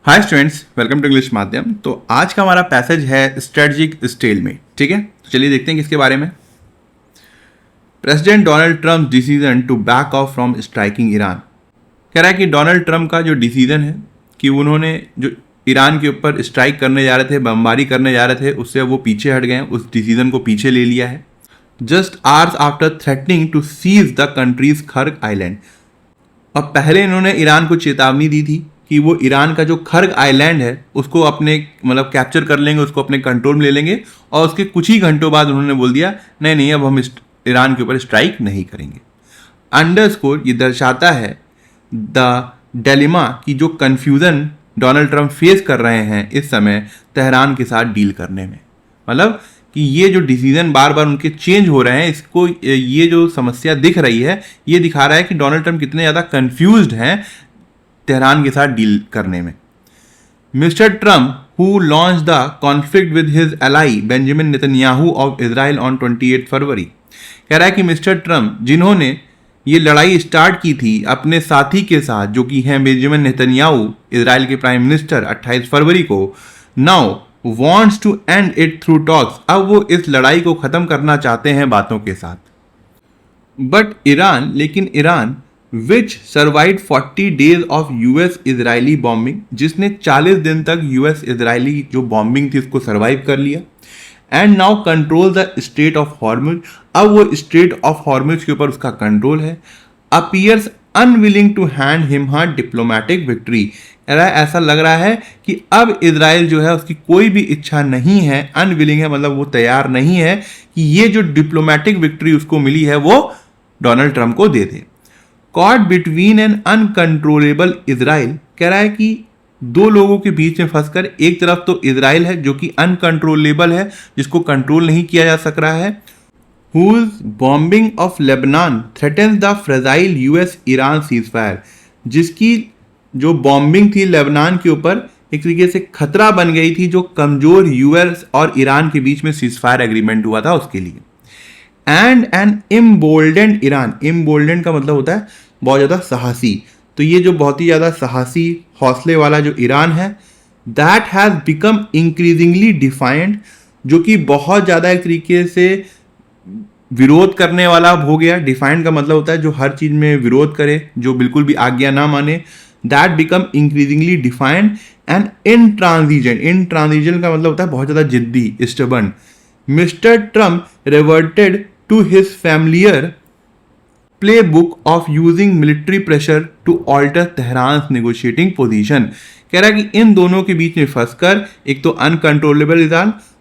Hi students, welcome to English Madhyam. तो आज का हमारा पैसेज है स्ट्रेटजिक स्टेलमेट। ठीक है, तो चलिए देखते हैं किसके बारे में। President Donald Trump decision to back off from striking Iran. कह रहा है कि डोनाल्ड ट्रम्प का जो डिसीजन है कि उन्होंने जो ईरान के ऊपर स्ट्राइक करने जा रहे थे, बमबारी करने जा रहे थे, उससे वो पीछे हट गए, उस डिसीजन को पीछे ले लिया है। Just hours after threatening to seize the country's Kharg Island. और पहले इन्होंने ईरान को चेतावनी दी थी कि वो ईरान का जो खर्ग आइलैंड है उसको अपने कैप्चर कर लेंगे, उसको अपने कंट्रोल में ले लेंगे। और उसके कुछ ही घंटों बाद उन्होंने बोल दिया नहीं, अब हम ईरान के ऊपर स्ट्राइक नहीं करेंगे। अंडरस्कोर ये दर्शाता है द डिलेमा की जो कन्फ्यूज़न डोनाल्ड ट्रम्प फेस कर रहे हैं इस समय तेहरान के साथ डील करने में। मतलब कि ये जो डिसीजन बार बार उनके चेंज हो रहे हैं, इसको ये जो समस्या दिख रही है ये दिखा रहा है कि डोनाल्ड ट्रम्प कितने ज़्यादा कन्फ्यूज्ड हैं तेहरान के साथ डील करने में। Mister Trump who launch the conflict with his ally Benjamin Netanyahu of Israel on 28 फरवरी। कह रहा है कि मिस्टर ट्रम्प जिन्होंने ये लड़ाई स्टार्ट की थी अपने साथी के साथ जो कि हैं बेंजामिन नेतन्याहू, इजराइल के प्राइम मिनिस्टर, 28 फरवरी को, now wants to end it through talks। अब वो इस लड़ाई को ख़त्म करना चाहते हैं बातों के साथ। लेकिन Iran which survive 40 days of US Israeli bombing, जिसने 40 दिन तक यूएस इजरायली जो बॉम्बिंग थी उसको सर्वाइव कर लिया, and now control the Strait of Hormuz. अब वो स्ट्रेट ऑफ हॉर्मुज के ऊपर उसका कंट्रोल है। Appears unwilling to hand him her diplomatic victory. ऐसा लग रहा है कि अब इजराइल जो है उसकी कोई भी इच्छा नहीं है, अनविलिंग है मतलब वो तैयार नहीं है कि ये जो डिप्लोमेटिक विक्ट्री उसको मिली है वो डोनाल्ड ट्रम्प को दे दे। Caught between an uncontrollable Israel. कह रहा है कि दो लोगों के बीच में फंसकर, एक तरफ तो इजराइल है जो कि अनकंट्रोलेबल है, जिसको कंट्रोल नहीं किया जा सक रहा है, whose bombing of Lebanon threatens the fragile US Iran ceasefire, जिसकी जो बॉम्बिंग थी लेबनान के ऊपर एक तरीके से खतरा बन गई थी जो कमजोर यूएस और ईरान के बीच में सीजफायर एग्रीमेंट हुआ था उसके लिए। And an emboldened Iran. Emboldened का मतलब होता है बहुत ज़्यादा साहसी। तो ये जो बहुत ही ज़्यादा साहसी हौसले वाला जो ईरान है, that has become increasingly defined, जो कि बहुत ज़्यादा एक तरीके से विरोध करने वाला हो गया। डिफाइंड का मतलब होता है जो हर चीज़ में विरोध करे, जो बिल्कुल भी आज्ञा ना माने। That become increasingly defiant and intransigent. Intransigent का मतलब होता है बहुत ज़्यादा जिद्दी, stubborn. Mister Trump reverted to his familiar play book of using military pressure to alter Tehran negotiating position. कह रहा है कि इन दोनों के बीच में फंसकर एक तो अनकंट्रोलेबल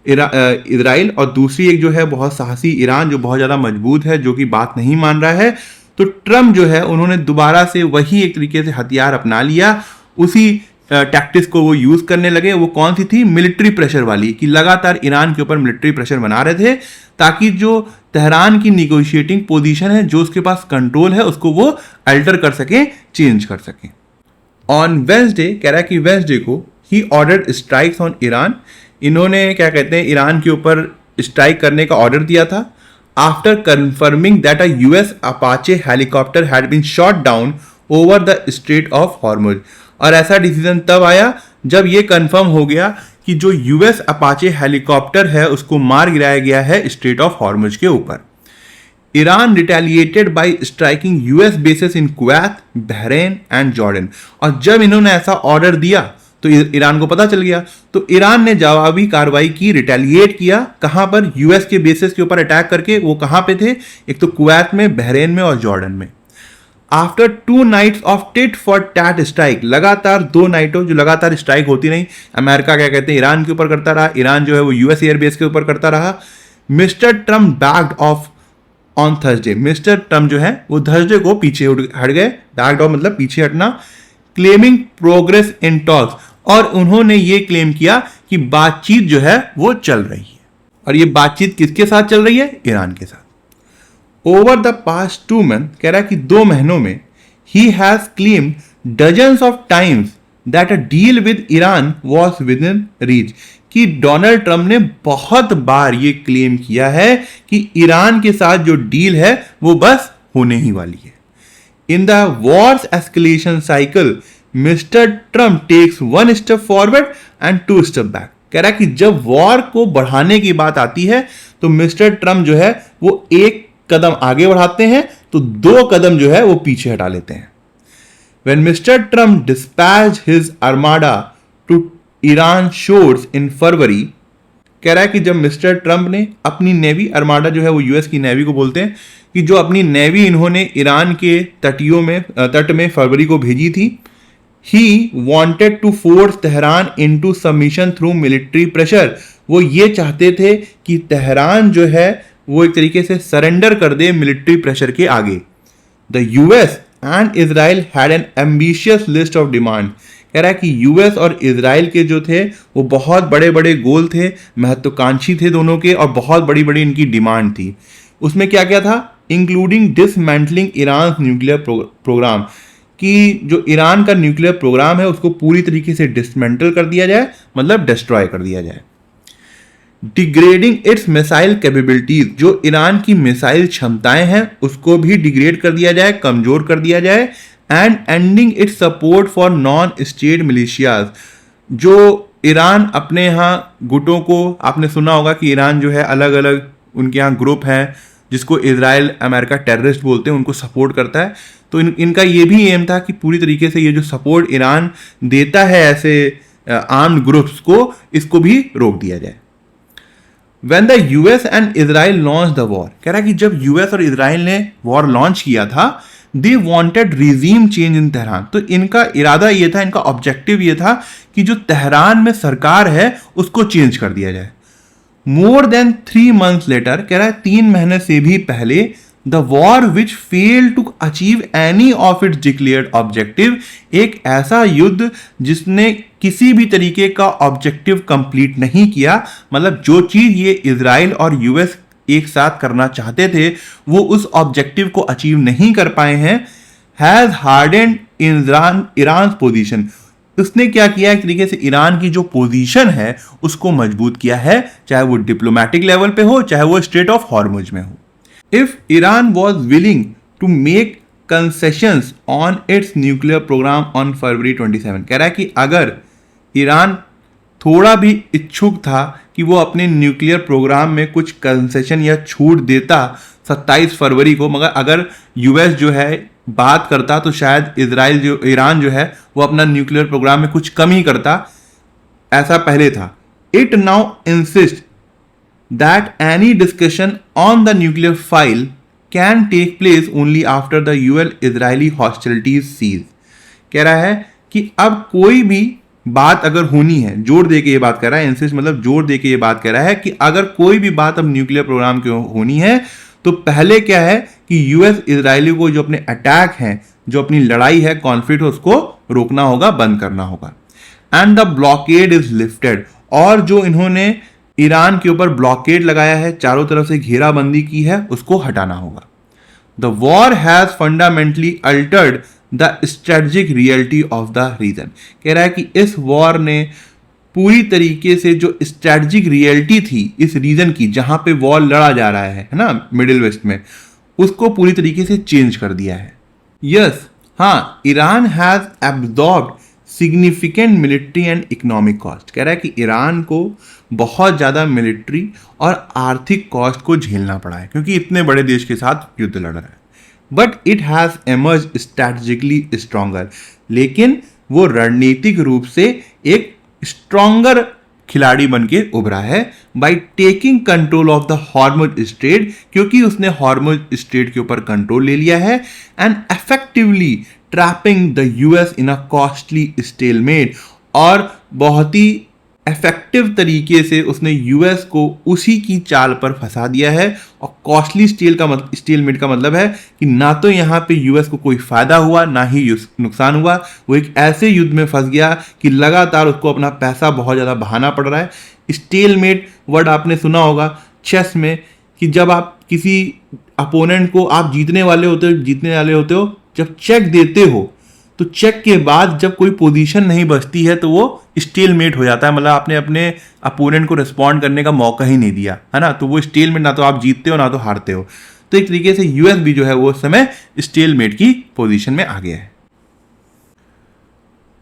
इजराइल और दूसरी एक जो है बहुत साहसी ईरान जो बहुत ज़्यादा मजबूत है, जो कि बात नहीं मान रहा है, तो ट्रम्प जो है उन्होंने दोबारा से वही एक तरीके से हथियार अपना लिया, उसी टैक्टिक्स को वो यूज़ करने लगे। वो कौन सी थी? मिलिट्री प्रेशर वाली, कि लगातार ईरान के ऊपर मिलिट्री प्रेशर बना रहे थे ताकि जो तेहरान की निगोशिएटिंग पोजीशन है, जो उसके पास कंट्रोल है, उसको वो अल्टर कर सके, चेंज कर सके। ऑन वेंसडे, कह रहा है कि वेंसडे को he ordered strikes on Iran. इन्होंने क्या कहते हैं ईरान के ऊपर स्ट्राइक करने का ऑर्डर दिया था। After confirming that a US Apache helicopter had been shot down over the Strait of Hormuz. और ऐसा डिसीजन तब आया जब ये कंफर्म हो गया कि जो यूएस अपाचे हेलीकॉप्टर है उसको मार गिराया गया है स्ट्रेट ऑफ हॉर्मुज के ऊपर। Iran retaliated bye striking US bases in Kuwait, Bahrain and Jordan. और जब इन्होंने ऐसा ऑर्डर दिया तो ईरान को पता चल गया, तो ईरान ने जवाबी कार्रवाई की, रिटेलिएट किया। कहां पर? यूएस के बेसिस के ऊपर अटैक करके। वो कहां पे थे? एक तो कुवैत में, बहरीन में और जॉर्डन में। After 2 nights of tit for tat strike, लगातार 2 नाइटों जो लगातार स्ट्राइक होती रही, अमेरिका क्या कहते हैं ईरान के ऊपर करता रहा, ईरान जो है वो यूएस एयरबेस के ऊपर करता रहा। Mister Trump backed of on Thursday. Mister Trump जो है वो थर्सडे को पीछे हट गए। बैक्ड ऑफ मतलब पीछे हटना। क्लेमिंग प्रोग्रेस इन टॉक्स, और उन्होंने ये क्लेम किया कि बातचीत जो है वो चल रही है। और ये बातचीत किसके साथ चल रही है? ईरान के साथ। ओवर द पास्ट 2 मंथ, कह रहा है कि 2 महीनों में, he has claimed dozens of times that a deal with Iran was with in reach. कि डोनाल्ड ट्रम्प ने बहुत बार ये क्लेम किया है कि ईरान के साथ जो डील है वो बस होने ही वाली है। In the war's escalation cycle, Mr Trump takes 1 step forward and 2 step back. कह रहा है कि जब वॉर को बढ़ाने की बात आती है तो मिस्टर ट्रम्प जो है वो एक कदम आगे बढ़ाते हैं तो 2 कदम जो है वो पीछे हटा लेते हैं। When Mr. Trump dispatched his armada to Iran shores in February, कह रहा है कि जब मिस्टर ट्रंप ने अपनी नेवी, अर्माडा जो है वो यूएस की नेवी को बोलते हैं, कि जो अपनी नेवी इन्होंने ईरान के तट में फरवरी को भेजी थी, he wanted to force Tehran into submission through military pressure. वो ये चाहते थे कि तेहरान जो है वो एक तरीके से सरेंडर कर दे मिलिट्री प्रेशर के आगे। The US and Israel had an ambitious list of demand. कह रहा है कि यूएस और इजराइल के जो थे वो बहुत बड़े बड़े गोल थे, महत्वाकांक्षी थे दोनों के, और बहुत बड़ी बड़ी इनकी डिमांड थी। उसमें क्या क्या था? Including dismantling Iran nuclear programme, कि जो ईरान का न्यूक्लियर प्रोग्राम है उसको पूरी तरीके से डिसमेंटल कर दिया जाए, मतलब डिस्ट्रॉय कर दिया जाए। डिग्रेडिंग इट्स मिसाइल कैपेबिलिटीज, जो ईरान की मिसाइल क्षमताएं हैं उसको भी डिग्रेड कर दिया जाए, कमजोर कर दिया जाए। And ending it's support for non state militias, जो ईरान अपने यहाँ गुटों को, आपने सुना होगा कि ईरान जो है अलग अलग उनके यहाँ ग्रुप हैं जिसको इजराइल अमेरिका टेररिस्ट बोलते हैं, उनको सपोर्ट करता है। तो इनका ये भी एम था कि पूरी तरीके से ये जो सपोर्ट ईरान देता है ऐसे आर्म्ड ग्रुप्स को, इसको भी रोक दिया जाए। When the US and Israel launched the war, कह रहा है कि जब यूएस और इजराइल ने वॉर लॉन्च किया था, they wanted regime change in Tehran. तो इनका इरादा ये था, इनका ऑब्जेक्टिव ये था कि जो तेहरान में सरकार है उसको चेंज कर दिया जाए। मोर देन 3 months लेटर, कह रहा है 3 महीने से भी पहले, the war which fail to achieve any of its declared objective, एक ऐसा युद्ध जिसने किसी भी तरीके का ऑब्जेक्टिव कंप्लीट नहीं किया, मतलब जो चीज ये इजराइल और यूएस एक साथ करना चाहते थे वो उस ऑब्जेक्टिव को अचीव नहीं कर पाए हैं। हैज हार्डेंड ईरान पोजीशन, उसने क्या किया, एक तरीके से ईरान की जो पोजीशन है उसको मजबूत किया है, चाहे वो डिप्लोमेटिक लेवल पे हो, चाहे वो स्ट्रेट ऑफ हॉर्मुज में हो। If Iran was willing to make concessions on its nuclear programme on February 27, कह रहा है कि अगर ईरान थोड़ा भी इच्छुक था कि वो अपने न्यूक्लियर प्रोग्राम में कुछ कंसेशन या छूट देता 27 फरवरी को, मगर अगर यूएस जो है बात करता तो शायद ईरान जो है वो अपना न्यूक्लियर प्रोग्राम में कुछ कमी करता, ऐसा पहले था। It now insist that any discussion on the nuclear file can take place only after the US-Israeli hostilities cease। कह रहा है कि अब कोई भी बात अगर होनी है, जोर दे के ये बात कर रहा है, इंसिस्ट मतलब जोर दे के ये बात कर रहा है कि अगर कोई भी बात अब न्यूक्लियर प्रोग्राम की होनी है तो पहले क्या है कि यूएस इजरायली को जो अपने अटैक हैं, जो अपनी लड़ाई है, कॉन्फ्लिक्ट, उसको रोकना होगा, बंद करना होगा। And the blockade is lifted, और जो इन्होंने ईरान के ऊपर ब्लॉकेड लगाया है, चारों तरफ से घेराबंदी की है, उसको हटाना होगा। The war has fundamentally altered the strategic reality of the region, कह रहा है कि इस वॉर ने पूरी तरीके से जो स्ट्रेटेजिक रियलिटी थी इस रीजन की, जहां पे वॉर लड़ा जा रहा है ना, मिडिल वेस्ट में, उसको पूरी तरीके से चेंज कर दिया है। यस, हाँ, Iran has absorbed significant military and economic cost, कह रहा है कि ईरान को बहुत ज़्यादा मिलिट्री और आर्थिक कॉस्ट को झेलना पड़ा है क्योंकि इतने बड़े देश के साथ युद्ध लड़ रहा है। But it has emerge strategically stronger, लेकिन वो रणनीतिक रूप से एक स्ट्रॉन्गर खिलाड़ी बन के उभरा है by taking control of the Hormuz strait, क्योंकि उसने हॉर्मुज स्ट्रेट के ऊपर कंट्रोल ले लिया है, and effectively trapping the US in a costly stalemate, और बहुत ही इफेक्टिव तरीके से उसने यूएस को उसी की चाल पर फंसा दिया है। और कॉस्टली स्टेलमेट का मतलब है कि ना तो यहाँ पे यूएस को कोई फायदा हुआ ना ही नुकसान हुआ, वो एक ऐसे युद्ध में फंस गया कि लगातार उसको अपना पैसा बहुत ज़्यादा बहाना पड़ रहा है। स्टेलमेट वर्ड आपने सुना होगा चेस में, कि जब आप किसी अपोनेंट को, आप जीतने वाले होते हो, जब चेक देते हो तो चेक के बाद जब कोई पोजीशन नहीं बचती है तो वो स्टेलमेट हो जाता है, मतलब आपने अपने अपोनेंट को रिस्पॉन्ड करने का मौका ही नहीं दिया, है ना, तो वो स्टेलमेट, ना तो आप जीतते हो ना तो हारते हो। तो एक तरीके से यूएस भी जो है वो उस समय स्टेलमेट की पोजीशन में आ गया है।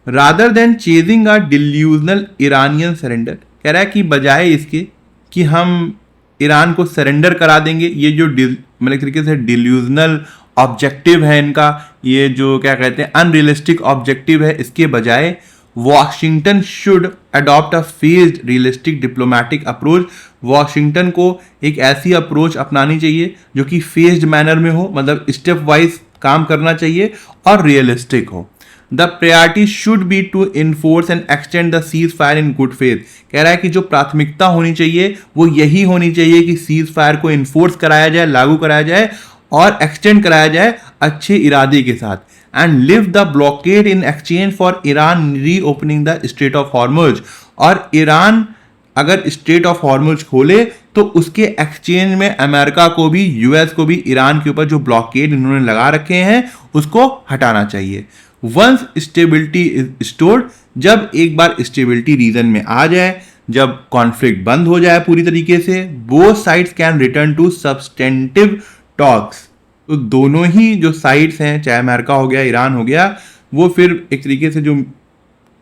Rather than chasing a delusional Iranian surrender, कह रहा है कि बजाय इसके कि हम ईरान को सरेंडर करा देंगे, ये जो मतलब तरीके से डिल्यूजनल ऑब्जेक्टिव है इनका, ये जो क्या कहते हैं अनरियलिस्टिक ऑब्जेक्टिव है, इसके बजाय Washington should adopt a phased realistic diplomatic approach. Washington को एक ऐसी अप्रोच अपनानी चाहिए जो कि फेज्ड मैनर में हो, मतलब स्टेप वाइज काम करना चाहिए और रियलिस्टिक हो। The priority should be to enforce and extend the ceasefire in good faith, कह रहा है कि जो प्राथमिकता होनी चाहिए वो यही होनी चाहिए कि सीज फायर को इन्फोर्स कराया जाए, लागू कराया जाए और एक्सटेंड कराया जाए अच्छे इरादे के साथ। And leave the blockade in exchange for Iran reopening the Strait of Hormuz, और ईरान अगर स्ट्रेट ऑफ हॉर्मुज खोले तो उसके एक्सचेंज में अमेरिका को भी, यूएस को भी ईरान के ऊपर जो ब्लॉकेड इन्होंने लगा रखे हैं उसको हटाना चाहिए। वंस स्टेबिलिटी इज स्टोर्ड, जब एक बार स्टेबिलिटी रीजन में आ जाए, जब कॉन्फ्लिक्ट बंद हो जाए पूरी तरीके से, both sides can return to substantive talks, तो दोनों ही जो साइड्स हैं, चाहे अमेरिका हो गया, ईरान हो गया, वो फिर एक तरीके से जो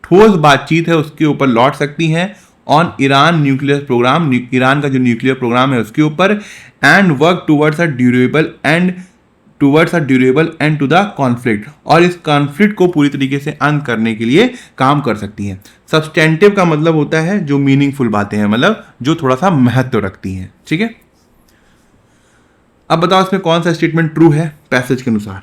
ठोस बातचीत है उसके ऊपर लौट सकती हैं on Iran nuclear programme, Iran का जो न्यूक्लियर प्रोग्राम है उसके ऊपर, and work towards a durable end to the conflict, और इस कॉन्फ्लिक्ट को पूरी तरीके से अंत करने के लिए काम कर सकती हैं। सब्सटेंटिव का मतलब होता है जो मीनिंगफुल बातें हैं, मतलब जो थोड़ा सा महत्व रखती हैं, ठीक है। अब बताओ इसमें कौन सा स्टेटमेंट ट्रू है पैसेज के अनुसार।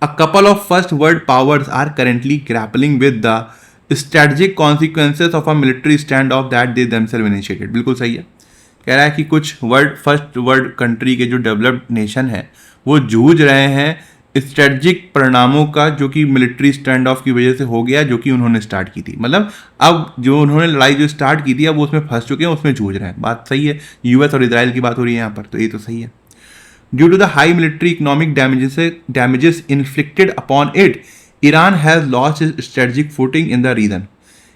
A couple of first world powers are currently grappling with the strategic consequences of a military standoff that they themselves initiated, बिल्कुल सही है। कह रहा है कि कुछ फर्स्ट वर्ल्ड कंट्री के जो डेवलप्ड नेशन है वो जूझ रहे हैं स्ट्रेटजिक परिणामों का, जो कि मिलिट्री स्टैंड ऑफ की वजह से हो गया, जो कि उन्होंने स्टार्ट की थी। मतलब अब जो उन्होंने लड़ाई जो स्टार्ट की थी अब वो उसमें फंस चुके हैं, उसमें जूझ रहे हैं। बात सही है, यूएस और इजराइल की बात हो रही है यहाँ पर, तो ये तो सही है। Due to the high military economic damages inflicted upon it, Iran has lost its strategic footing in the region,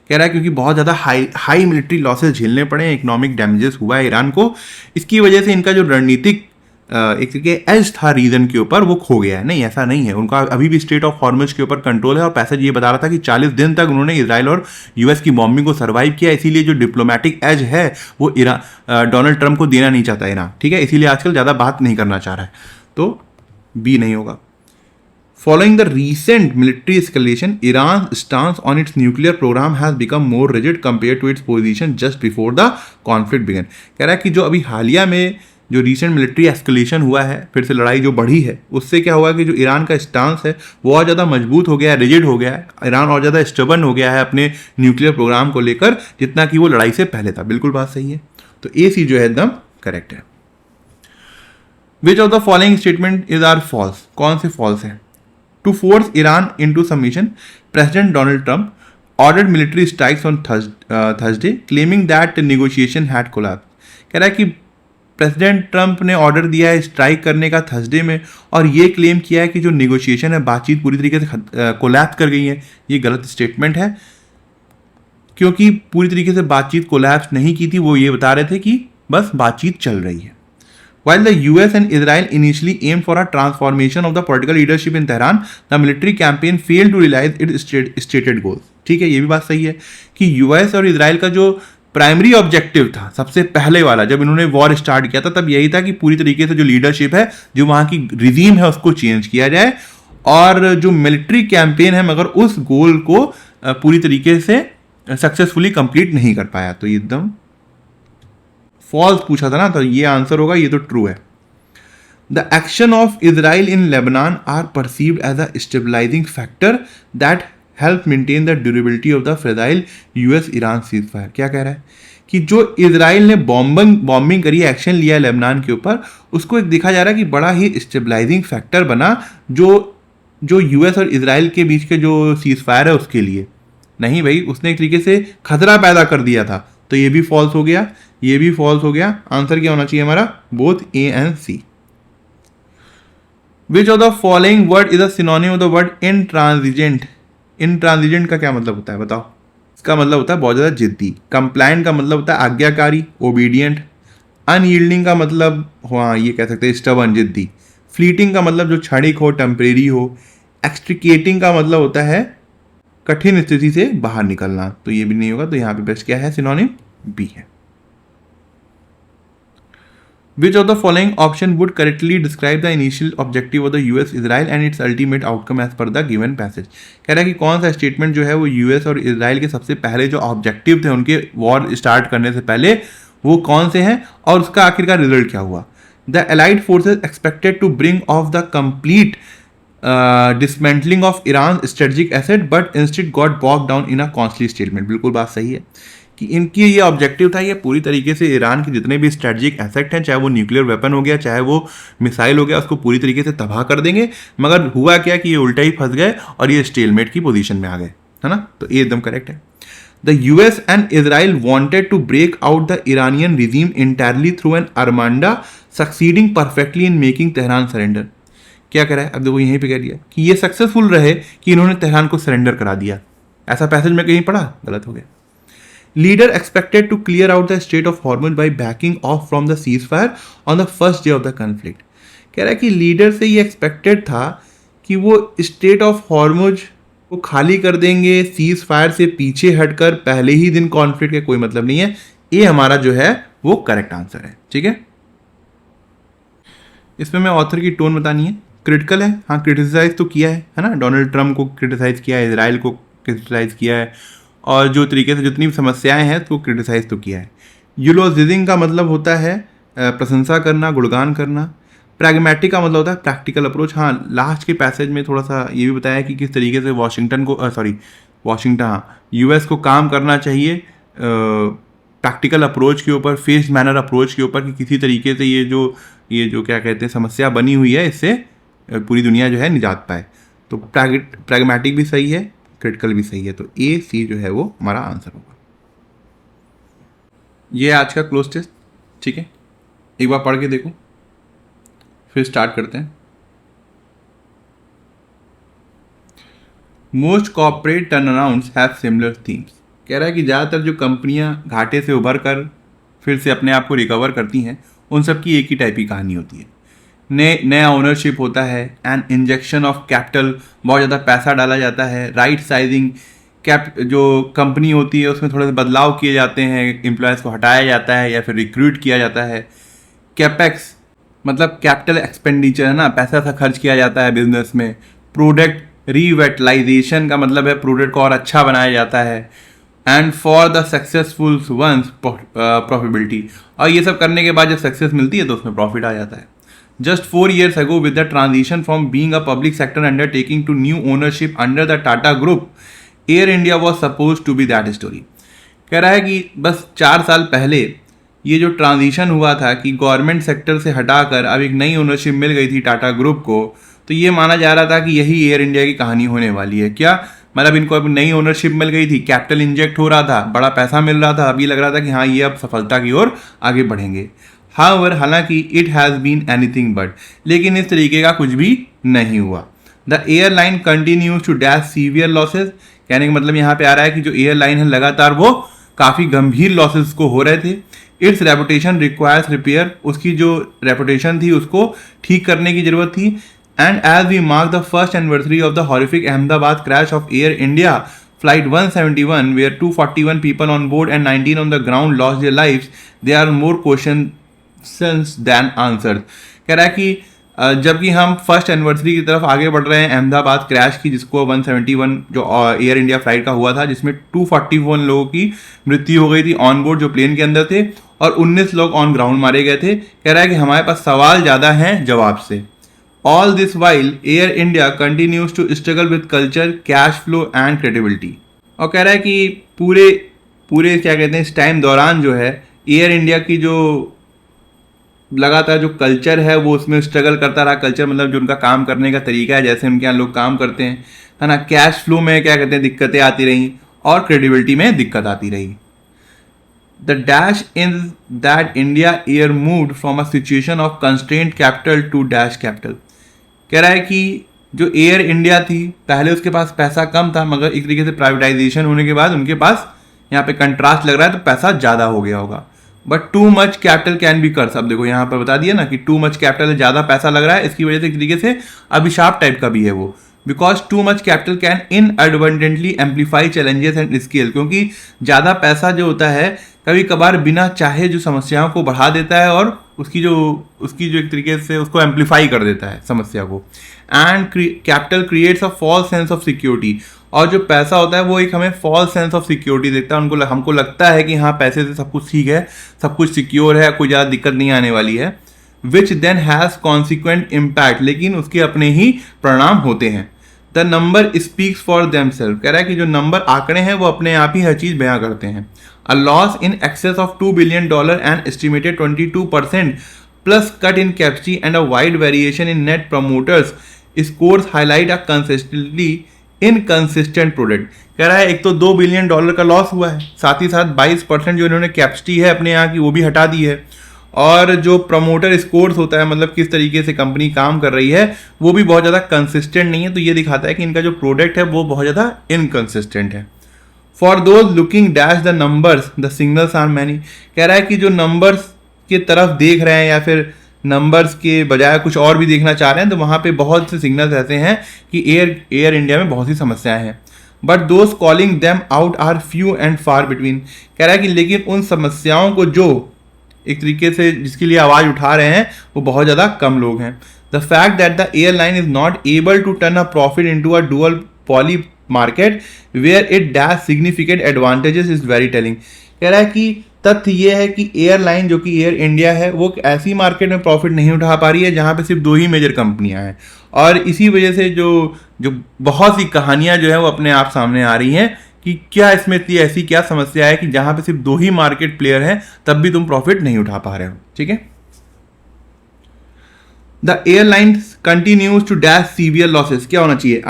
कह रहा है क्योंकि बहुत ज़्यादा हाई मिलिट्री लॉसेज झेलने पड़े हैं, इकोनॉमिक डैमेजेस हुआ है ईरान को, इसकी वजह से इनका जो रणनीतिक एक तरीके एज था रीजन के ऊपर वो खो गया है। नहीं, ऐसा नहीं है, उनका अभी भी स्ट्रेट ऑफ हॉर्मुज के ऊपर कंट्रोल है। और पैसेज ये बता रहा था कि 40 दिन तक उन्होंने इजराइल और यूएस की बॉम्बिंग को सर्वाइव किया, इसीलिए जो डिप्लोमेटिक एज है वो ईरान डोनाल्ड ट्रंप को देना नहीं चाहता ईरान, ठीक है, इसीलिए आजकल ज़्यादा बात नहीं करना चाह रहा है, तो बी नहीं होगा। Following the recent military escalation, Iran's stance on its nuclear program has become more rigid compared to its position just before the conflict began. कह रहा है कि जो अभी हालिया में जो रिसेंट मिलिट्री एस्केलेशन हुआ है, फिर से लड़ाई जो बढ़ी है, उससे क्या हुआ कि जो ईरान का स्टांस है वो और ज़्यादा मजबूत हो गया है, रिजिड हो गया है। ईरान और ज़्यादा स्टबर्न हो गया है अपने न्यूक्लियर प्रोग्राम को लेकर, जितना कि वो लड़ाई से पहले था। बिल्कुल बात सही है, तो ए सी जो है एकदम करेक्ट है। Which of the following statement is are false, कौन से फॉल्स है। To force Iran into submission, President Donald Trump ordered military strikes on Thursday, claiming that the negotiation had collapsed. कह रहा है कि प्रेसिडेंट ट्रंप ने order दिया है स्ट्राइक करने का थर्सडे में, और ये क्लेम किया है कि जो नेगोशिएशन है, बातचीत पूरी तरीके से कोलैप्स कर गई है। ये गलत स्टेटमेंट है, क्योंकि पूरी तरीके से बातचीत कोलैप्स नहीं की थी, वो ये बता रहे थे कि बस बातचीत चल रही है। While the US and Israel initially aimed for a transformation of the political leadership in Tehran, the military campaign failed to realize its stated goals. ठीक है, ये भी बात सही है कि यूएस और इजराइल का जो प्राइमरी ऑब्जेक्टिव था, सबसे पहले वाला, जब इन्होंने वॉर स्टार्ट किया था, तब यही था कि पूरी तरीके से जो लीडरशिप है, जो वहाँ की रिजीम है, उसको चेंज किया जाए, और जो मिलिट्री कैंपेन है मगर उस गोल को पूरी तरीके से सक्सेसफुली कंप्लीट नहीं कर पाया। तो एकदम फॉल्स पूछा था ना, तो ये आंसर होगा, ये तो ट्रू है। The action of Israel in Lebanon are perceived as a stabilising factor that help maintain the durability of the fragile US Iran ceasefire. क्या कह रहा है कि जो इजराइल ने बॉम्बिंग करी, एक्शन लिया लेबनान के ऊपर, उसको एक देखा जा रहा है कि बड़ा ही स्टेबलाइजिंग फैक्टर बना जो यूएस और इजराइल के बीच के जो सीज फायर है उसके लिए। नहीं भाई, उसने एक तरीके से खतरा पैदा कर दिया था, तो ये भी फॉल्स हो गया, ये भी फॉल्स हो गया। आंसर क्या होना चाहिए हमारा, both A and C. Which of the following word is a synonym of the word intransigent. Intransigent का क्या मतलब होता है बताओ। इसका मतलब होता है बहुत ज़्यादा जिद्दी। कंप्लायंट का मतलब होता है आज्ञाकारी, ओबीडियंट। अनयील्डिंग का मतलब, हाँ ये कह सकते हैं स्टबर्न, जिद्दी। फ्लीटिंग का मतलब जो क्षणिक हो, टेम्परेरी हो। एक्सट्रिकेटिंग का मतलब होता है कठिन स्थिति से बाहर निकलना, तो ये भी नहीं होगा, तो यहाँ पे बेस्ट क्या है, सिनोनिम बी है। Which of the following option would correctly describe the initial objective of the US Israel and its ultimate outcome as per the given passage? कह रहा है कि कौन सा स्टेटमेंट जो है वो यूएस और इसराइल के सबसे पहले जो ऑब्जेक्टिव थे उनके वॉर स्टार्ट करने से पहले वो कौन से हैं और उसका आखिरकार रिजल्ट क्या हुआ। The allied forces expected to bring off the complete dismantling of Iran strategic asset but instead got bogged down in a costly statement. बिल्कुल बात सही है कि इनकी ये ऑब्जेक्टिव था, ये पूरी तरीके से ईरान के जितने भी स्ट्रेटजिक एसेट हैं, चाहे वो न्यूक्लियर वेपन हो गया, चाहे वो मिसाइल हो गया, उसको पूरी तरीके से तबाह कर देंगे। मगर हुआ क्या कि ये उल्टा ही फंस गए और ये स्टेलमेट की पोजीशन में आ गए, है ना, तो ये एकदम करेक्ट है। The US and Israel wanted to break out the Iranian regime entirely through an armada succeeding perfectly in making Tehran surrender. क्या करा है, अब देखो यहीं पे कह दिया कि ये सक्सेसफुल रहे कि इन्होंने तेहरान को सरेंडर करा दिया। ऐसा पैसेज में कहीं पढ़ा, गलत हो गया। Leader expected to clear out the Strait of Hormuz by backing off from the ceasefire on the first day of the conflict। कह रहा है कि लीडर से ये एक्सपेक्टेड था कि वो स्टेट ऑफ हॉर्मुज को खाली कर देंगे सीज फायर से पीछे हटकर पहले ही दिन कॉन्फ्लिक्ट के, कोई मतलब नहीं है। ये हमारा जो है वो करेक्ट आंसर है, ठीक है। इसमें मैं ऑथर की टोन बतानी है, क्रिटिकल है, हाँ क्रिटिसाइज तो किया है ना, डोनाल्ड ट्रम्प को क्रिटिसाइज किया है, इसराइल को क्रिटिसाइज किया है, और जो तरीके से जितनी समस्याएं हैं तो क्रिटिसाइज तो किया है। यूलोजिजिंग का मतलब होता है प्रशंसा करना, गुणगान करना। प्रैग्मेटिक का मतलब होता है प्रैक्टिकल अप्रोच। हाँ, लास्ट के पैसेज में थोड़ा सा ये भी बताया कि किस तरीके से यूएस को काम करना चाहिए प्रैक्टिकल अप्रोच के ऊपर, फेस्ड मैनर अप्रोच के ऊपर, कि किसी तरीके से ये जो क्या कहते हैं समस्या बनी हुई है, इससे पूरी दुनिया जो है निजात पाए। तो प्रैग्मेटिक भी सही है, क्रिटिकल भी सही है, तो ए सी जो है वो हमारा आंसर होगा। ये आज का क्लोज टेस्ट, ठीक है, एक बार पढ़ के देखो फिर स्टार्ट करते हैं। Most corporate turnarounds have similar themes. कह रहा है कि ज़्यादातर जो कंपनियां घाटे से उभर कर फिर से अपने आप को रिकवर करती हैं, उन सब की एक ही टाइप की कहानी होती है। नया ओनरशिप होता है, एंड इंजेक्शन ऑफ कैपिटल, बहुत ज़्यादा पैसा डाला जाता है, राइट साइजिंग, जो कंपनी होती है उसमें थोड़े से बदलाव किए जाते हैं, एम्प्लॉयज़ को हटाया जाता है या फिर रिक्रूट किया जाता है। कैपेक्स मतलब कैपिटल एक्सपेंडिचर है ना, पैसा सा खर्च किया जाता है बिजनेस में। प्रोडक्ट रिवेटलाइजेशन का मतलब है प्रोडक्ट को और अच्छा बनाया जाता है। And for the successful once profitability, और ये सब करने के बाद जब सक्सेस मिलती है तो उसमें प्रॉफिट आ जाता है। Just 4 years ago, with the transition from being a public sector undertaking to new ownership under the Tata Group, Air India was supposed to be that story। कह रहा है कि बस 4 साल पहले ये जो ट्रांजिशन हुआ था कि गवर्नमेंट सेक्टर से हटाकर अब एक नई ओनरशिप मिल गई थी टाटा ग्रुप को, तो ये माना जा रहा था कि यही एयर इंडिया की कहानी होने वाली है। क्या मतलब, इनको अब नई ओनरशिप मिल गई थी, कैपिटल इंजेक्ट हो रहा था, बड़ा पैसा मिल रहा था, अब ये लग रहा था कि हाँ ये अब सफलता की ओर आगे बढ़ेंगे। हालांकि it has been anything but, लेकिन इस तरीके का कुछ भी नहीं हुआ। The airline continues to dash severe losses. कहने का मतलब यहाँ पे आ रहा है कि जो एयरलाइन है लगातार वो काफ़ी गंभीर लॉसेज को हो रहे थे। इट्स रेपुटेशन रिक्वायर्स रिपेयर, उसकी जो रेपुटेशन थी उसको ठीक करने की जरूरत थी। And as we mark the first anniversary of the horrific Ahmedabad crash of Air India Flight 171, where 241 people on board and 19 on the ground lost their lives, there are more questions than answers। कह रहा है कि जबकि हम first anniversary की तरफ आगे बढ़ रहे हैं अहमदाबाद क्रैश की, जिसको 171 जो एयर इंडिया फ्लाइट का हुआ था, जिसमें 241 लोगों की मृत्यु हो गई थी ऑन बोर्ड जो प्लेन के अंदर थे, और 19 लोग ऑन ग्राउंड मारे गए थे। कह रहा है कि हमारे पास सवाल ज़्यादा हैं जवाब से। All this while, Air India continues to struggle with culture, cash flow and credibility। और कह रहा है कि पूरे क्या कहते हैं इस टाइम दौरान जो है एयर इंडिया की जो लगातार जो कल्चर है वो उसमें स्ट्रगल करता रहा। कल्चर मतलब जो उनका काम करने का तरीका है, जैसे उनके यहाँ लोग काम करते हैं, है ना। कैश फ्लो में क्या कहते हैं दिक्कतें आती रहीं, और क्रेडिबिलिटी में दिक्कत आती रही। The dash in that India Air moved from a situation of constrained capital to dash capital। कह रहा है कि जो एयर इंडिया थी पहले उसके पास पैसा कम था, मगर एक तरीके से प्राइवेटाइजेशन होने के बाद उनके पास यहाँ पे कंट्रास्ट लग रहा है तो पैसा ज़्यादा हो गया होगा। But too much capital can be curse. अब देखो यहाँ पर बता दिया ना कि टू मच कैपिटल ज़्यादा पैसा लग रहा है, इसकी वजह से एक तरीके से अभिशाप टाइप का भी है वो। Because to much capital can inadvertently amplify challenges and scale, क्योंकि ज़्यादा पैसा जो होता है कभी कभार बिना चाहे जो समस्याओं को बढ़ा देता है और उसकी जो एक तरीके से उसको एम्पलीफाई कर देता है समस्या को। And capital creates a false sense of security, और जो पैसा होता है वो एक हमें फॉल्स सेंस ऑफ सिक्योरिटी देता है, हमको लगता है कि हाँ पैसे से सब कुछ ठीक है, सब कुछ सिक्योर है, कोई ज़्यादा दिक्कत नहीं आने वाली है, which then has consequent impact, लेकिन उसके अपने ही परिणाम होते हैं। The number speaks for themselves, कह रहा है कि जो नंबर आंकड़े हैं वो अपने आप ही हर चीज़ बयां करते हैं। A loss in excess of $2 billion and estimated 22% plus cut in capacity and a wide variation in net promoters scores highlight a consistently inconsistent product. कह रहा है एक तो $2 बिलियन का लॉस हुआ है, साथ ही साथ 22% जो इन्होंने कैपेसिटी है अपने यहाँ की वो भी हटा दी है, और जो प्रमोटर स्कोर्स होता है मतलब किस तरीके से कंपनी काम कर रही है वो भी बहुत ज़्यादा कंसिस्टेंट नहीं है। तो ये दिखाता है कि इनका जो प्रोडक्ट है वो बहुत ज़्यादा इनकंसिस्टेंट है। For those looking dash the numbers the signals are many, कह रहा है कि जो नंबर्स की तरफ देख रहे हैं या फिर नंबर्स के बजाय कुछ और भी देखना चाह रहे हैं तो वहाँ पे बहुत से सिग्नल्स ऐसे हैं कि एयर इंडिया में बहुत सी समस्याएं हैं। But those calling them out are few and far between, कह रहा है कि लेकिन उन समस्याओं को जो एक तरीके से जिसके लिए आवाज़ उठा रहे हैं वो बहुत ज़्यादा कम लोग हैं। The fact that the airline is not able to turn a profit into a dual poly market where it dash significant advantages is very telling, कह रहा है कि तथ्य ये है कि एयरलाइन जो कि एयर इंडिया है वो ऐसी मार्केट में प्रॉफिट नहीं उठा पा रही है जहाँ पे सिर्फ 2 ही मेजर कंपनियां हैं, और इसी वजह से जो बहुत सी कहानियां जो है वो अपने आप सामने आ रही हैं कि क्या इसमें इतनी ऐसी क्या समस्या है कि जहाँ पे सिर्फ 2 ही मार्केट प्लेयर हैं तब भी तुम प्रॉफिट नहीं उठा पा रहे हो। ठीक है। The airline continues to dash severe losses, क्या होना चाहिए?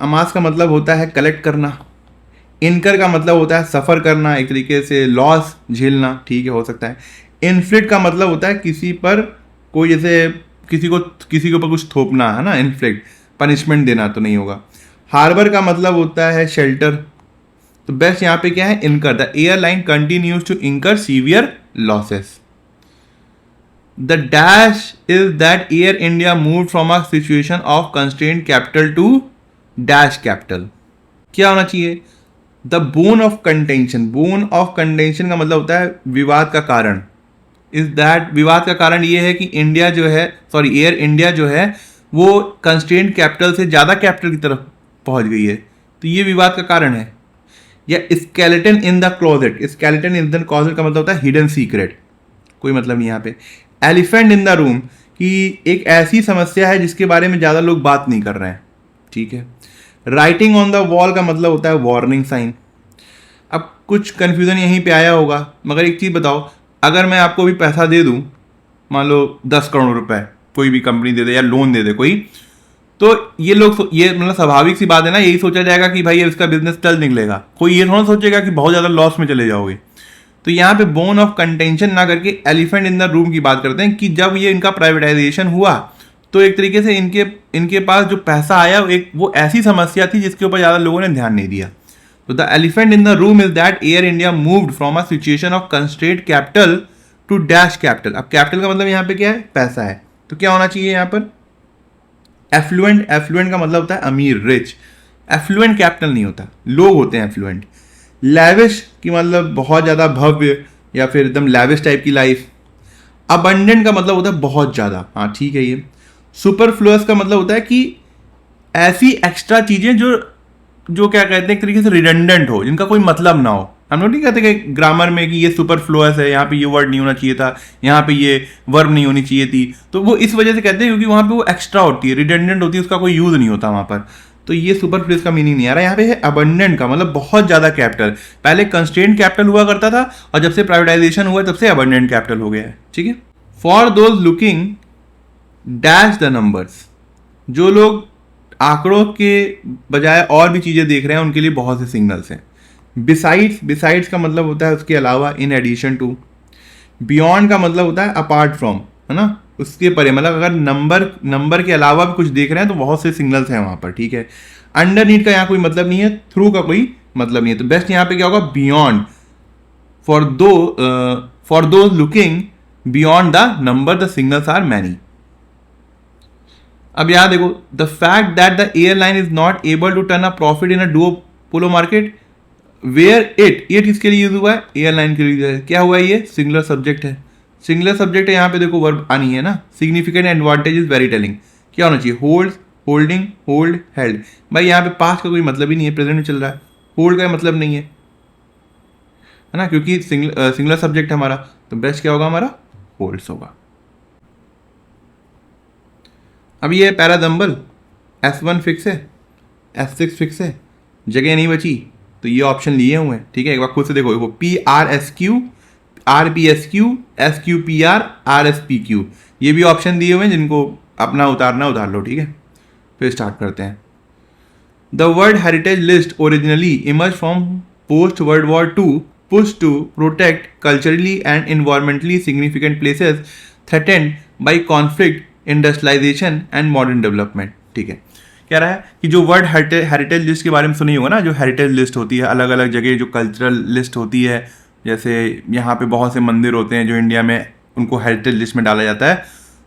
अमास का मतलब होता है कलेक्ट करना, इनकर का मतलब होता है सफ़र करना, एक तरीके से लॉस झेलना, ठीक है हो सकता है। इन्फ्लिक्ट का मतलब होता है किसी पर कोई जैसे किसी के ऊपर कुछ थोपना है ना, इन्फ्लिक्ट पनिशमेंट देना तो नहीं होगा। हार्बर का मतलब होता है शेल्टर, तो बेस्ट यहाँ पे क्या है? Incur. The airline continues to incur severe losses. The dash is that Air India move from a situation of constraint capital to dash capital. क्या होना चाहिए? The bone of contention. Bone of contention का मतलब होता है विवाद का कारण। इज दैट विवाद का कारण ये है कि इंडिया जो है एयर इंडिया जो है वो कंस्ट्रेंट कैपिटल से ज़्यादा कैपिटल की तरफ पहुंच गई है, तो ये विवाद का कारण है। या skeleton in the closet. Skeleton in the closet का मतलब होता है हिडन सीक्रेट, कोई मतलब नहीं यहाँ पे। एलिफेंट इन द रूम, कि एक ऐसी समस्या है जिसके बारे में ज़्यादा लोग बात नहीं कर रहे हैं, ठीक है। राइटिंग ऑन द वॉल का मतलब होता है वार्निंग साइन। अब कुछ कन्फ्यूज़न यहीं पे आया होगा, मगर एक चीज़ बताओ, अगर मैं आपको भी पैसा दे दूं, मान लो 10 करोड़ रुपए कोई भी कंपनी दे दे या लोन दे दे कोई, तो ये लोग ये मतलब स्वाभाविक सी बात है ना, यही सोचा जाएगा कि भाई इसका बिजनेस चल निकलेगा, कोई ये थोड़ा सोचेगा कि बहुत ज़्यादा लॉस में चले जाओगे। तो यहाँ पे बोन ऑफ कंटेंशन ना करके एलिफेंट इन द रूम की बात करते हैं कि जब ये इनका प्राइवेटाइजेशन हुआ तो एक तरीके से इनके पास जो पैसा आया वो ऐसी समस्या थी जिसके ऊपर ज़्यादा लोगों ने ध्यान नहीं दिया। तो the elephant in the room is that Air India moved from a situation of constraint capital to dash capital. अब कैपिटल का मतलब यहाँ पे क्या है? पैसा है। तो क्या होना चाहिए यहाँ पर? एफ्लुएंट। एफ्लुएंट का मतलब होता है अमीर, रिच। एफ्लुएंट कैपिटल नहीं होता, लोग होते हैं एफ्लुएंट। लैविश की मतलब बहुत ज़्यादा भव्य या फिर एकदम लैविश टाइप की लाइफ। अबंडेंट का मतलब होता है बहुत ज़्यादा, हाँ ठीक है ये। सुपरफ्लुअस का मतलब होता है कि ऐसी एक्स्ट्रा चीज़ें जो क्या कहते हैं एक तरीके से रिडंडेंट हो, जिनका कोई मतलब ना हो। हम लोग नहीं कहते कि ग्रामर में कि ये सुपरफ्लुअस है, यहाँ पे ये वर्ड नहीं होना चाहिए था, यहाँ पे ये वर्ब नहीं होनी चाहिए थी, तो वो इस वजह से कहते हैं क्योंकि वहाँ पे वो एक्स्ट्रा होती है, रिडंडेंट होती है, उसका कोई यूज़ नहीं होता वहाँ पर। तो ये सुपरफ्लुअस का मीनिंग नहीं आ रहा। यहाँ पे है अबंडेंट का मतलब बहुत ज़्यादा कैपिटल। पहले कंस्ट्रेंट कैपिटल हुआ करता था और जब से प्राइवेटाइजेशन हुआ तब से अबंडेंट कैपिटल हो गया है, ठीक है। For those looking dash the numbers, जो लोग आंकड़ों के बजाय और भी चीज़ें देख रहे हैं उनके लिए बहुत से सिग्नल्स हैं। बिसाइड्स का मतलब होता है उसके अलावा, इन एडिशन टू। बियॉन्ड का मतलब होता है अपार्ट फ्रॉम, है ना, उसके परे, मतलब अगर नंबर के अलावा भी कुछ देख रहे हैं तो बहुत से सिग्नल्स हैं वहाँ पर, ठीक है। अंडरनीथ का यहाँ कोई मतलब नहीं है, थ्रू का कोई मतलब नहीं है, तो बेस्ट यहाँ पे क्या होगा? Beyond. For those looking beyond the number the signals are many. अब यहाँ देखो, the fact that the airline is not able to turn a profit in a duopoly market where ये किसके लिए यूज हुआ है? एयरलाइन के लिए। क्या हुआ है? ये सिंगुलर सब्जेक्ट है। सिंगुलर सब्जेक्ट है, यहाँ पे देखो वर्ब आनी है ना। Significant advantage is very telling. क्या होना चाहिए? Hold, holding, hold, held. भाई यहाँ पे पास्ट का कोई मतलब ही नहीं है, प्रेजेंट में चल रहा है। होल्ड का मतलब नहीं है ना, क्योंकि सिंगुलर सब्जेक्ट है हमारा, तो बेस्ट क्या होगा हमारा? होल्ड्स होगा। अब ये पैरादम्बल S1 फिक्स है, S6 फिक्स है, जगह नहीं बची तो ये ऑप्शन लिए हुए हैं। ठीक है, एक बार खुद से देखो, PRSQ, RPSQ, SQPR, RSPQ, ये भी ऑप्शन दिए हुए हैं, जिनको अपना उतारना उतार लो। ठीक है, फिर स्टार्ट करते हैं। The world heritage list originally emerge from post world war II push to protect culturally and environmentally significant places threatened by conflict, industrialization and modern development। ठीक है, कह रहा है कि जो वर्ल्ड हेरिटेज लिस्ट के बारे में सुनी होगा ना, जो हेरिटेज लिस्ट होती है अलग अलग जगह, जो कल्चरल लिस्ट होती है, जैसे यहाँ पे बहुत से मंदिर होते हैं जो इंडिया में, उनको हेरिटेज लिस्ट में डाला जाता है।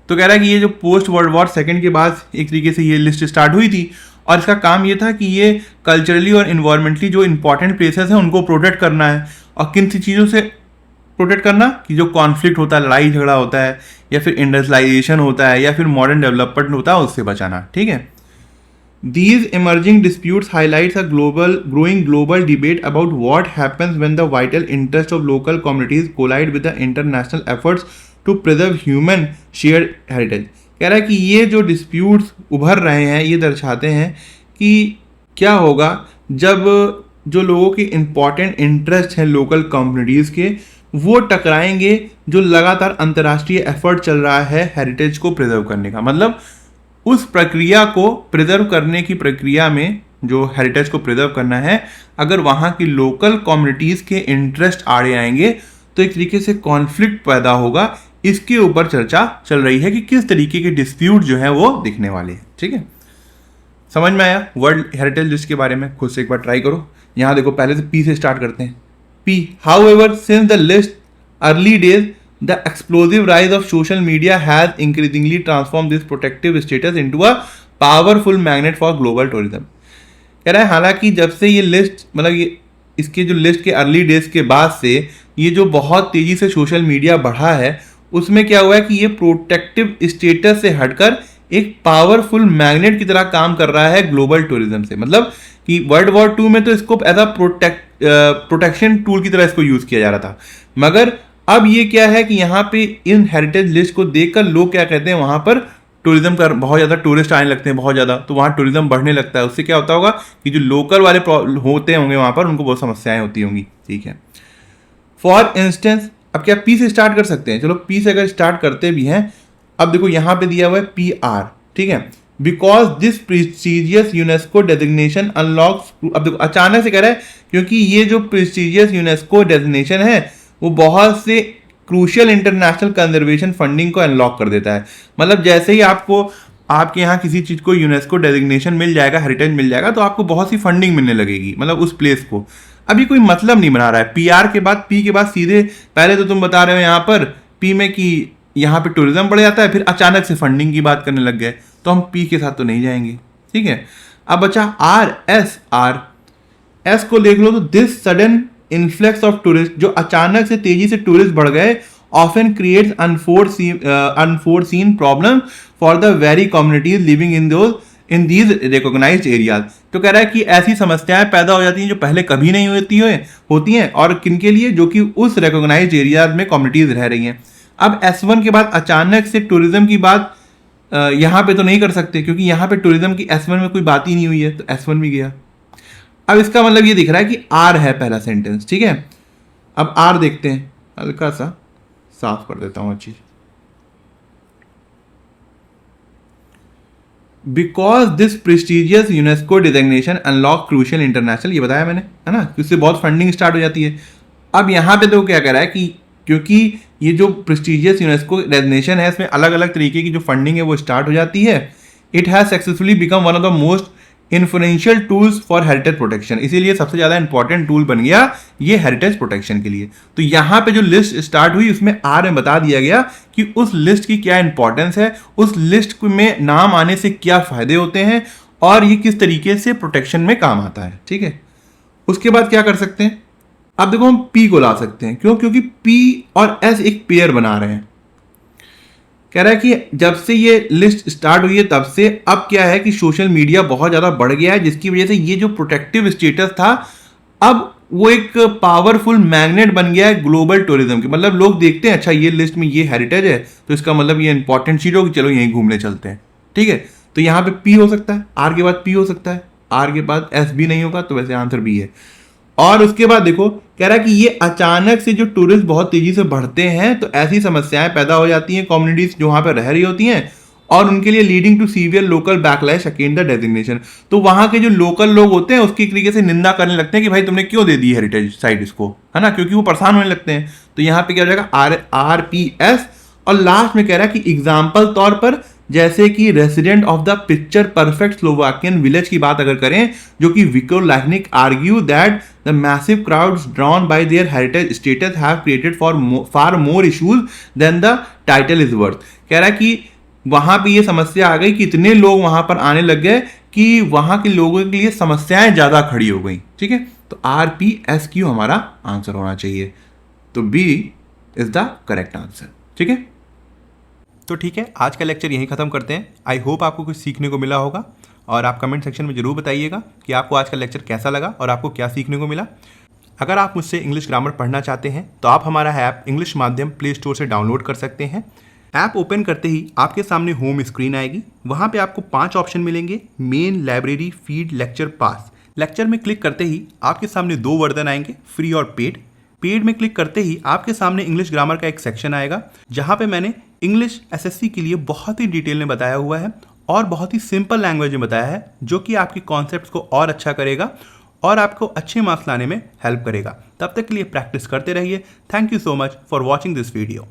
तो कह रहा है कि ये जो पोस्ट वर्ल्ड वॉर II के बाद एक तरीके से ये लिस्ट स्टार्ट हुई थी, और इसका काम ये था कि ये कल्चरली और इन्वायरमेंटली जो इंपॉर्टेंट प्लेसेस हैं उनको प्रोटेक्ट करना है। और किन सी चीज़ों से प्रोटेक्ट करना? कि जो कॉन्फ्लिक्ट होता है, लड़ाई झगड़ा होता है, या फिर इंडस्ट्रियलाइजेशन होता है, या फिर मॉडर्न डेवलपमेंट होता है, उससे बचाना। ठीक है, these emerging disputes highlights a growing global debate about what happens when the vital interest of local communities collide with the international efforts to preserve human shared heritage. कह रहा है कि ये जो डिस्प्यूट्स उभर रहे हैं, ये दर्शाते हैं कि क्या होगा जब जो लोगों के इम्पॉर्टेंट इंटरेस्ट हैं लोकल कम्युनिटीज़ के, वो टकराएंगे जो लगातार अंतर्राष्ट्रीय एफर्ट चल रहा है हेरिटेज को प्रिजर्व करने का। मतलब उस प्रक्रिया को प्रिजर्व करने की प्रक्रिया में, जो हेरिटेज को प्रिजर्व करना है, अगर वहाँ की लोकल कम्युनिटीज़ के इंटरेस्ट आड़े आएंगे तो एक तरीके से कॉन्फ्लिक्ट पैदा होगा। इसके ऊपर चर्चा चल रही है कि किस तरीके के डिस्प्यूट जो है वो दिखने वाले हैं। ठीक है, समझ में आया वर्ल्ड हेरिटेज लिस्ट के बारे में? खुद से एक बार ट्राई करो। यहाँ देखो, पहले से P से स्टार्ट करते हैं। P, however, since the list early days, the explosive rise of social media has increasingly transformed this protective status into a powerful magnet for global tourism। कह रहा है हालांकि जब से ये लिस्ट, मतलब ये इसके जो लिस्ट के अर्ली डेज के बाद से ये जो बहुत तेजी से सोशल मीडिया बढ़ा है, उसमें क्या हुआ है कि ये प्रोटेक्टिव स्टेटस से हटकर एक पावरफुल मैग्नेट की तरह काम कर रहा है ग्लोबल टूरिज्म से। मतलब कि वर्ल्ड वॉर II में तो इसको एज अ प्रोटेक्शन टूल की तरह इसको यूज किया जा रहा था, मगर अब ये क्या है कि यहाँ पे इन हेरिटेज लिस्ट को देखकर लोग क्या कहते हैं, वहां पर टूरिज्म का बहुत ज़्यादा टूरिस्ट आने लगते हैं, बहुत ज़्यादा, तो वहाँ टूरिज्म बढ़ने लगता है। उससे क्या होता होगा कि जो लोकल वाले होते होंगे वहाँ पर, उनको बहुत समस्याएं होती होंगी। ठीक है, फॉर इंस्टेंस, अब क्या P से स्टार्ट कर सकते हैं? चलो P से अगर स्टार्ट करते भी हैं, अब देखो यहाँ पे दिया हुआ है PR। ठीक है, because this prestigious UNESCO designation unlocks, अब देखो अचानक से कह रहा है क्योंकि ये जो प्रेस्टिजियस यूनेस्को डेजिग्नेशन है वो बहुत से क्रूशियल इंटरनेशनल कंजर्वेशन फंडिंग को अनलॉक कर देता है। मतलब जैसे ही आपको आपके यहाँ किसी चीज़ को यूनेस्को डेजिग्नेशन मिल जाएगा, हेरिटेज मिल जाएगा, तो आपको बहुत सी फंडिंग मिलने लगेगी, मतलब उस प्लेस को। अभी कोई मतलब नहीं बना रहा है। PR के बाद, P के बाद सीधे, पहले तो तुम बता रहे हो यहाँ पर P में कि यहाँ पे टूरिज्म बढ़ जाता है, फिर अचानक से फंडिंग की बात करने लग गए, तो हम P के साथ तो नहीं जाएंगे। ठीक है, अब बचा S को देख लो, तो this sudden influx of tourist, जो अचानक से तेजी से टूरिस्ट बढ़ गए, often creates unforeseen problem for the very communities living in these recognised areas. तो कह रहा है कि ऐसी समस्याएं पैदा हो जाती हैं जो पहले कभी नहीं होती हैं, और किनके लिए? जो कि उस रिकॉग्नाइज्ड एरियाज में कम्युनिटीज रह रही हैं। अब S1 के बाद अचानक से टूरिज्म की बात यहाँ पे तो नहीं कर सकते, क्योंकि यहाँ पे टूरिज्म की S1 में कोई बात ही नहीं हुई है, तो S1 भी गया। अब इसका मतलब ये दिख रहा है कि R है पहला सेंटेंस। ठीक है, अब R देखते हैं, हल्का सा साफ कर देता हूँ अच्छी। Because this prestigious UNESCO designation unlock crucial international, ये बताया मैंने, है ना, इससे बहुत फंडिंग स्टार्ट हो जाती है। अब यहाँ पे तो क्या कह रहा है कि क्योंकि ये जो प्रेस्टिजियस यूनेस्को डेजिग्नेशन है, इसमें अलग अलग तरीके की जो फंडिंग है वो स्टार्ट हो जाती है। It has successfully become one of the most influential tools for heritage protection, इसीलिए सबसे ज्यादा इंपॉर्टेंट टूल बन गया ये हेरिटेज प्रोटेक्शन के लिए। तो यहां पे जो लिस्ट स्टार्ट हुई उसमें आर में बता दिया गया कि उस लिस्ट की क्या इंपॉर्टेंस है, उस लिस्ट में नाम आने से क्या फायदे होते हैं और ये किस तरीके से प्रोटेक्शन में काम आता है। ठीक है, उसके बाद क्या कर सकते हैं, अब देखो हम पी को ला सकते हैं, क्यों, क्योंकि पी और एस एक पेयर बना रहे हैं। कह रहा है कि जब से ये लिस्ट स्टार्ट हुई है तब से अब क्या है कि सोशल मीडिया बहुत ज्यादा बढ़ गया है, जिसकी वजह से ये जो प्रोटेक्टिव स्टेटस था अब वो एक पावरफुल मैग्नेट बन गया है ग्लोबल टूरिज्म के। मतलब लोग देखते हैं अच्छा ये लिस्ट में ये हेरिटेज है तो इसका मतलब ये इंपॉर्टेंट चीज होगी, चलो यहीं घूमने चलते हैं। ठीक है, तो यहाँ पे पी हो सकता है, आर के बाद पी हो सकता है, आर के बाद एस भी नहीं होगा, तो वैसे आंसर बी है। और उसके बाद देखो कह रहा है कि ये अचानक से जो टूरिस्ट बहुत तेजी से बढ़ते हैं तो ऐसी समस्याएं पैदा हो जाती हैं कम्युनिटीज जो वहां पर रह रही होती हैं और उनके लिए leading to severe local backlash against the designation. तो वहां के जो लोकल लोग होते हैं उसकी एक तरीके से निंदा करने लगते हैं कि भाई तुमने क्यों दे दी हेरिटेज साइट इसको, है ना, क्योंकि वो परेशान होने लगते हैं। तो यहाँ पे क्या हो जाएगा आर पी एस। और लास्ट में कह रहा है कि एग्जाम्पल तौर पर जैसे कि resident of the picture perfect Slovakian village की बात अगर करें, जो कि विको लाइनिक argue that the massive crowds drawn by their heritage status have created far more issues than the title is worth. कह रहा है कि वहां पे ये समस्या आ गई कि इतने लोग वहां पर आने लग गए कि वहां के लोगों के लिए समस्याएं ज्यादा खड़ी हो गई। ठीक है, तो आर पी एस क्यू हमारा आंसर होना चाहिए, तो B is the correct answer. ठीक है, तो ठीक है, आज का लेक्चर यहीं ख़त्म करते हैं। आई होप आपको कुछ सीखने को मिला होगा और आप कमेंट सेक्शन में ज़रूर बताइएगा कि आपको आज का लेक्चर कैसा लगा और आपको क्या सीखने को मिला। अगर आप मुझसे इंग्लिश ग्रामर पढ़ना चाहते हैं तो आप हमारा ऐप इंग्लिश माध्यम प्ले स्टोर से डाउनलोड कर सकते हैं। ऐप ओपन करते ही आपके सामने होम स्क्रीन आएगी, वहाँ पे आपको 5 ऑप्शन मिलेंगे, मेन, लाइब्रेरी, फीड, लेक्चर, पास। लेक्चर में क्लिक करते ही आपके सामने 2 वर्जन आएंगे, फ्री और पेड। पेड में क्लिक करते ही आपके सामने इंग्लिश ग्रामर का एक सेक्शन आएगा जहाँ पे मैंने इंग्लिश एसएससी के लिए बहुत ही डिटेल में बताया हुआ है और बहुत ही सिंपल लैंग्वेज में बताया है, जो कि आपके कॉन्सेप्ट्स को और अच्छा करेगा और आपको अच्छे मार्क्स लाने में हेल्प करेगा। तब तक के लिए प्रैक्टिस करते रहिए। Thank you so much for watching this video.